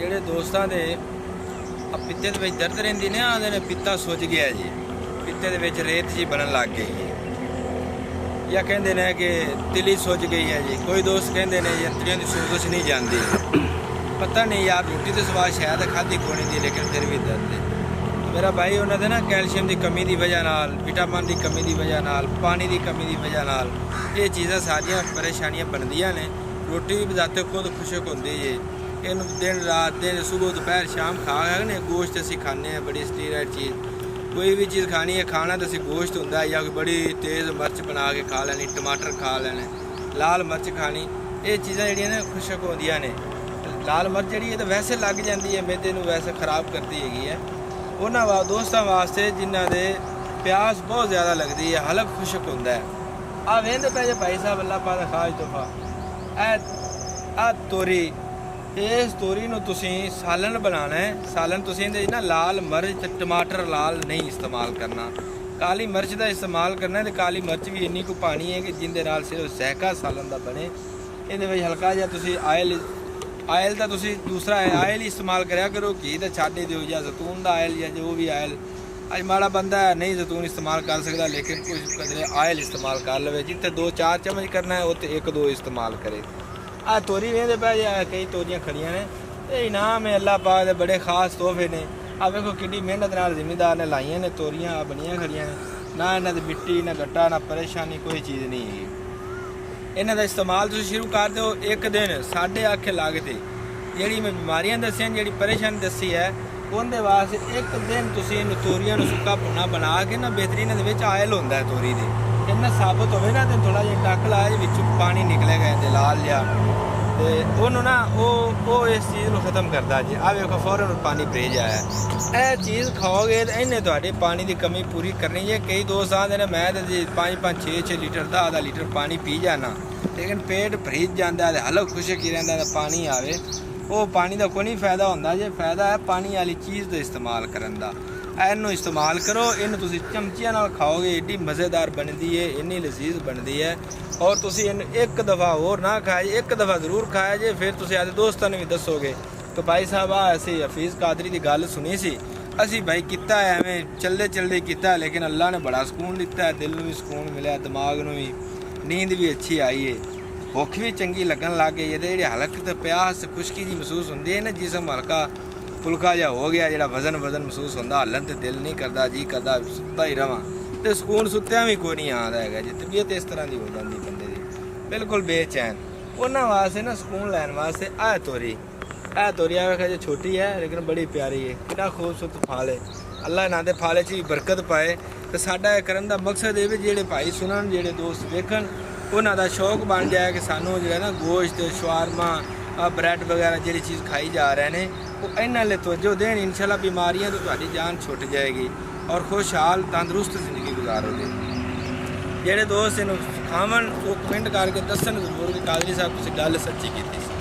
ਜਿਹੜੇ ਦੋਸਤਾਂ ਦੇ ਪਿੱਤੇ ਦੇ ਵਿੱਚ ਦਰਦ ਰਹਿੰਦੀ ਨੇ ਆਂਦੇ ਨੇ ਪਿੱਤਾ ਸੁੱਜ ਗਿਆ ਜੀ, ਪਿੱਤੇ ਦੇ ਵਿੱਚ ਰੇਤ ਜੀ ਬਣਨ ਲੱਗ ਗਈ ਹੈ, ਜਾਂ ਕਹਿੰਦੇ ਨੇ ਕਿ ਤਿਲੀ ਸੁੱਜ ਗਈ ਹੈ ਜੀ। ਕੋਈ ਦੋਸਤ ਕਹਿੰਦੇ ਨੇ ਅੰਤੜੀਆਂ ਦੀ ਸੋਜ਼ਸ਼ ਨਹੀਂ ਜਾਂਦੀ। ਪਤਾ ਨਹੀਂ ਯਾਰ, ਰੋਟੀ ਦੇ ਸਵਾਦ ਸ਼ਾਇਦ ਖਾਧੀ ਕੋਈ ਨਹੀਂ, ਲੇਕਿਨ ਫਿਰ ਵੀ ਦਰਦ ਹੈ। ਮੇਰਾ ਭਾਈ ਉਹਨਾਂ ਦੇ ਨਾ ਕੈਲਸ਼ੀਅਮ ਦੀ ਕਮੀ ਦੀ ਵਜ੍ਹਾ ਨਾਲ, ਵਿਟਾਮਿਨ ਦੀ ਕਮੀ ਦੀ ਵਜ੍ਹਾ ਨਾਲ, ਪਾਣੀ ਦੀ ਕਮੀ ਦੀ ਵਜ੍ਹਾ ਨਾਲ ਇਹ ਚੀਜ਼ਾਂ ਸਾਰੀਆਂ ਪਰੇਸ਼ਾਨੀਆਂ ਬਣਦੀਆਂ ਨੇ। ਰੋਟੀ ਵੀ ਬਜ਼ਾਤੇ ਖੁਦ ਖੁਸ਼ਕ ਹੁੰਦੀ ਹੈ, ਇਹਨੂੰ ਦਿਨ ਰਾਤ ਦਿਨ ਸੁਬਹ ਦੁਪਹਿਰ ਸ਼ਾਮ ਖਾ ਨੇ। ਗੋਸ਼ਤ ਅਸੀਂ ਖਾਂਦੇ ਹਾਂ, ਬੜੀ ਸਟੀਰਾਇਡ ਚੀਜ਼, ਕੋਈ ਵੀ ਚੀਜ਼ ਖਾਣੀ ਹੈ ਖਾਣਾ ਤਾਂ ਅਸੀਂ ਗੋਸ਼ਤ ਹੁੰਦਾ, ਜਾਂ ਕੋਈ ਬੜੀ ਤੇਜ਼ ਮਿਰਚ ਬਣਾ ਕੇ ਖਾ ਲੈਣੀ, ਟਮਾਟਰ ਖਾ ਲੈਣੇ, ਲਾਲ ਮਿਰਚ ਖਾਣੀ। ਇਹ ਚੀਜ਼ਾਂ ਜਿਹੜੀਆਂ ਨੇ ਖੁਸ਼ਕ ਹੁੰਦੀਆਂ ਨੇ। ਲਾਲ ਮਿਰਚ ਜਿਹੜੀ ਇਹ ਤਾਂ ਵੈਸੇ ਲੱਗ ਜਾਂਦੀ ਹੈ, ਮੈਦੇ ਨੂੰ ਵੈਸੇ ਖਰਾਬ ਕਰਦੀ ਹੈਗੀ ਹੈ। ਉਹਨਾਂ ਦੋਸਤਾਂ ਵਾਸਤੇ ਜਿਨ੍ਹਾਂ ਦੇ ਪਿਆਸ ਬਹੁਤ ਜ਼ਿਆਦਾ ਲੱਗਦੀ ਹੈ, ਹਲਕ ਖੁਸ਼ਕ ਹੁੰਦਾ ਹੈ। ਆ ਵੇਂਦੇ ਪਏ ਜੇ ਭਾਈ ਸਾਹਿਬ, ਅੱਲਾਹ ਪਾਕ ਦਾ ਖਾਸ ਤੋਹਫਾ ਆ ਤੋਰੀ। ਇਸ ਤੋਰੀ ਨੂੰ ਤੁਸੀਂ ਸਾਲਨ ਬਣਾਉਣਾ ਹੈ। ਸਾਲਨ ਤੁਸੀਂ ਇਹਦੇ ਨਾ ਲਾਲ ਮਿਰਚ ਤੇ ਟਮਾਟਰ ਲਾਲ ਨਹੀਂ ਇਸਤੇਮਾਲ ਕਰਨਾ, ਕਾਲੀ ਮਿਰਚ ਦਾ ਇਸਤੇਮਾਲ ਕਰਨਾ। ਤੇ ਕਾਲੀ ਮਿਰਚ ਵੀ ਇੰਨੀ ਕੁ ਪਾਣੀ ਹੈ ਕਿ ਜਿਹਦੇ ਨਾਲ ਸਿਰਫ ਜ਼ੈਕਾ ਸਾਲਨ ਦਾ ਬਣੇ। ਇਹਦੇ ਵਿੱਚ ਹਲਕਾ ਜਿਹਾ ਤੁਸੀਂ ਆਇਲ ਦਾ ਤੁਸੀਂ ਦੂਸਰਾ ਆਇਲ ਹੀ ਇਸਤੇਮਾਲ ਕਰਿਆ ਕਰੋ, ਘੀ ਤਾਂ ਛੱਡ ਹੀ ਦਿਓ, ਜਾਂ ਜ਼ੈਤੂਨ ਦਾ ਆਇਲ ਜਾਂ ਜੋ ਵੀ ਆਇਲ। ਅੱਜ ਮਾੜਾ ਬੰਦਾ ਨਹੀਂ ਜ਼ੈਤੂਨ ਇਸਤੇਮਾਲ ਕਰ ਸਕਦਾ, ਲੇਕਿਨ ਕੁਝ ਕਦਰੇ ਆਇਲ ਇਸਤੇਮਾਲ ਕਰ ਲਵੇ। ਜਿੱਥੇ 2-4 ਚਮਚ ਕਰਨਾ ਹੈ ਉੱਥੇ 1-2 ਇਸਤੇਮਾਲ ਕਰੇ। ਆ ਤੋਰੀ ਵੇਂਦੇ ਪਏ ਜੇ, ਕਈ ਤੋਰੀਆਂ ਖੜੀਆਂ ਨੇ। ਇਹ ਇਨਾਮ ਹੈ ਅੱਲਾਹ ਪਾਕ ਦੇ, ਬੜੇ ਖਾਸ ਤੋਹਫੇ ਨੇ। ਆ ਵੇਖੋ ਕਿੰਨੀ ਮਿਹਨਤ ਨਾਲ ਜ਼ਿਮੀਂਦਾਰ ਨੇ ਲਾਈਆਂ ਨੇ ਤੋਰੀਆਂ, ਆ ਬਣੀਆਂ ਖੜੀਆਂ ਨੇ। ਨਾ ਇਹਨਾਂ ਦੀ ਮਿੱਟੀ, ਨਾ ਗੱਟਾ, ਨਾ ਪਰੇਸ਼ਾਨੀ, ਕੋਈ ਚੀਜ਼ ਨਹੀਂ ਹੈਗੀ। ਇਹਨਾਂ ਦਾ ਇਸਤੇਮਾਲ ਤੁਸੀਂ ਸ਼ੁਰੂ ਕਰ ਦਿਓ। ਇੱਕ ਦਿਨ ਸਾਡੇ ਆਖੇ ਲੱਗਦੇ ਜਿਹੜੀ ਮੈਂ ਬਿਮਾਰੀਆਂ ਦੱਸੀਆਂ, ਜਿਹੜੀ ਪਰੇਸ਼ਾਨੀ ਦੱਸੀ ਹੈ, ਉਹਦੇ ਵਾਸਤੇ ਇੱਕ ਦਿਨ ਤੁਸੀਂ ਇਹਨੂੰ ਤੋਰੀਆਂ ਨੂੰ ਸੁੱਕਾ ਭੁੰਨਾ ਬਣਾ ਕੇ ਨਾ, ਬਿਹਤਰੀਨ ਦੇ ਵਿੱਚ ਆਇਲ ਹੁੰਦਾ ਹੈ ਤੋਰੀ ਦੇ, ਇਹਨਾਂ ਸਾਬਤ ਹੋਵੇ ਨਾ, ਤੇ ਥੋੜਾ ਜਿਹਾ ਟੱਕ ਲਾਇਆ ਵਿੱਚੋਂ ਪਾਣੀ ਨਿਕਲੇਗਾ ਇਹਦੇ ਲਾਲ ਜਿਹਾ, ਤੇ ਉਹਨੂੰ ਨਾ ਉਹ ਇਸ ਚੀਜ਼ ਨੂੰ ਖਤਮ ਕਰਦਾ ਜੀ। ਆ ਵੇਖੋ ਫੌਰਨ ਪਾਣੀ ਭੇਜ ਆਇਆ। ਇਹ ਚੀਜ਼ ਖਾਓਗੇ ਤਾਂ ਇਹਨੇ ਤੁਹਾਡੇ ਪਾਣੀ ਦੀ ਕਮੀ ਪੂਰੀ ਕਰਨੀ ਹੈ। ਕਈ ਦੋਸਤ ਆਉਂਦੇ ਨੇ ਮੈਂ ਤਾਂ ਜੀ 5-5 6-6 ਲੀਟਰ ਦਾ ਆਧਾ ਲੀਟਰ ਪਾਣੀ ਪੀ ਜਾਣਾ, ਲੇਕਿਨ ਪੇਟ ਭਰੀਜ ਜਾਂਦਾ ਹੈ, ਹਲਕ ਖੁਸ਼ਕ ਹੀ ਰਹਿੰਦਾ, ਪਾਣੀ ਆਵੇ। ਉਹ ਪਾਣੀ ਦਾ ਕੋਈ ਨਹੀਂ ਫਾਇਦਾ ਹੁੰਦਾ ਜੇ, ਫਾਇਦਾ ਹੈ ਪਾਣੀ ਵਾਲੀ ਚੀਜ਼ ਦਾ ਇਸਤੇਮਾਲ ਕਰਨ ਦਾ। ਇਹਨੂੰ ਇਸਤੇਮਾਲ ਕਰੋ, ਇਹਨੂੰ ਤੁਸੀਂ ਚਮਚੀਆਂ ਨਾਲ ਖਾਓਗੇ, ਏਡੀ ਮਜ਼ੇਦਾਰ ਬਣਦੀ ਹੈ, ਇੰਨੀ ਲਜ਼ੀਜ਼ ਬਣਦੀ ਹੈ। ਔਰ ਤੁਸੀਂ ਇਹਨੂੰ ਇੱਕ ਦਫਾ ਹੋਰ ਨਾ ਖਾਇਆ ਜੇ, ਇੱਕ ਦਫਾ ਜ਼ਰੂਰ ਖਾਇਆ ਜੇ, ਫਿਰ ਤੁਸੀਂ ਆਪਣੇ ਦੋਸਤਾਂ ਨੂੰ ਵੀ ਦੱਸੋਗੇ ਕਿ ਭਾਈ ਸਾਹਿਬ ਆ ਅਸੀਂ ਹਫੀਜ਼ ਕਾਦਰੀ ਦੀ ਗੱਲ ਸੁਣੀ ਸੀ, ਅਸੀਂ ਭਾਈ ਕੀਤਾ ਐਵੇਂ ਚਲਦੇ ਕੀਤਾ, ਲੇਕਿਨ ਅੱਲਾ ਨੇ ਬੜਾ ਸਕੂਨ ਦਿੱਤਾ, ਦਿਲ ਨੂੰ ਵੀ ਸਕੂਨ ਮਿਲਿਆ, ਦਿਮਾਗ ਨੂੰ ਵੀ, ਨੀਂਦ ਵੀ ਅੱਛੀ ਆਈ ਹੈ, ਭੁੱਖ ਵੀ ਚੰਗੀ ਲੱਗਣ ਲੱਗ ਗਈ। ਇਹਦੇ ਜਿਹੜੇ ਹਲਕ ਤੇ ਪਿਆਸ ਖੁਸ਼ਕੀ ਜੀ ਮਹਿਸੂਸ ਹੁੰਦੀ ਹੈ ਨਾ, ਜਿਸਮ ਹਲਕਾ ਫੁਲਕਾ ਜਿਹਾ ਹੋ ਗਿਆ, ਜਿਹੜਾ ਵਜ਼ਨ ਮਹਿਸੂਸ ਹੁੰਦਾ, ਹੱਲਣ ਤੇ ਦਿਲ ਨਹੀਂ ਕਰਦਾ, ਜੀ ਕਰਦਾ ਸੁੱਤਾ ਹੀ ਰਵਾਂ, ਤੇ ਸਕੂਨ ਸੁੱਤਿਆਂ ਵੀ ਕੋਈ ਨਹੀਂ ਆਉਂਦਾ ਹੈਗਾ ਜੀ। ਤਬੀਅਤ ਇਸ ਤਰ੍ਹਾਂ ਦੀ ਹੋ ਜਾਂਦੀ ਬੰਦੇ ਦੀ, ਬਿਲਕੁਲ ਬੇਚੈਨ। ਉਹਨਾਂ ਵਾਸਤੇ ਨਾ ਸਕੂਨ ਲੈਣ ਵਾਸਤੇ ਇਹ ਤੋਰੀ ਆ ਵੇਖਿਆ ਜੇ ਛੋਟੀ ਹੈ, ਲੇਕਿਨ ਬੜੀ ਪਿਆਰੀ ਹੈ, ਕਿੰਨਾ ਖੂਬਸੂਰਤ ਫਲ ਹੈ। ਅੱਲਾ ਇਹਨਾਂ ਦੇ ਫਲ 'ਚ ਵੀ ਬਰਕਤ ਪਾਏ। ਤੇ ਸਾਡਾ ਇਹ ਕਰਨ ਦਾ ਮਕਸਦ ਇਹ ਵੀ ਜਿਹੜੇ ਭਾਈ ਸੁਣਨ, ਜਿਹੜੇ ਦੋਸਤ ਵੇਖਣ, ਉਹਨਾਂ ਦਾ ਸ਼ੌਕ ਬਣ ਜਾਏ ਕਿ ਸਾਨੂੰ ਜਿਹੜਾ ਨਾ ਗੋਸ਼ਤ, ਸ਼ਵਾਰਮਾ, ਬ੍ਰੈਡ ਵਗੈਰਾ ਜਿਹੜੀ ਚੀਜ਼ ਖਾਈ ਜਾ ਰਹੇ ਨੇ, ਉਹ ਇਹਨਾਂ ਲਈ ਤਵੱਜੋ ਦੇਣ। ਇਨਸ਼ਾਅੱਲਾ ਬਿਮਾਰੀਆਂ ਤੋਂ ਤੁਹਾਡੀ ਜਾਨ ਛੁੱਟ ਜਾਏਗੀ ਔਰ ਖੁਸ਼ਹਾਲ ਤੰਦਰੁਸਤ ਜ਼ਿੰਦਗੀ ਗੁਜ਼ਾਰੋਗੇ। ਜਿਹੜੇ ਦੋਸਤ ਇਹਨੂੰ ਖਾਵਣ, ਉਹ ਕਮੈਂਟ ਕਰਕੇ ਦੱਸਣ ਜ਼ਰੂਰ ਕਿ ਕਾਦਰੀ ਸਾਹਿਬ ਤੁਸੀਂ ਗੱਲ ਸੱਚੀ ਕੀਤੀ ਸੀ।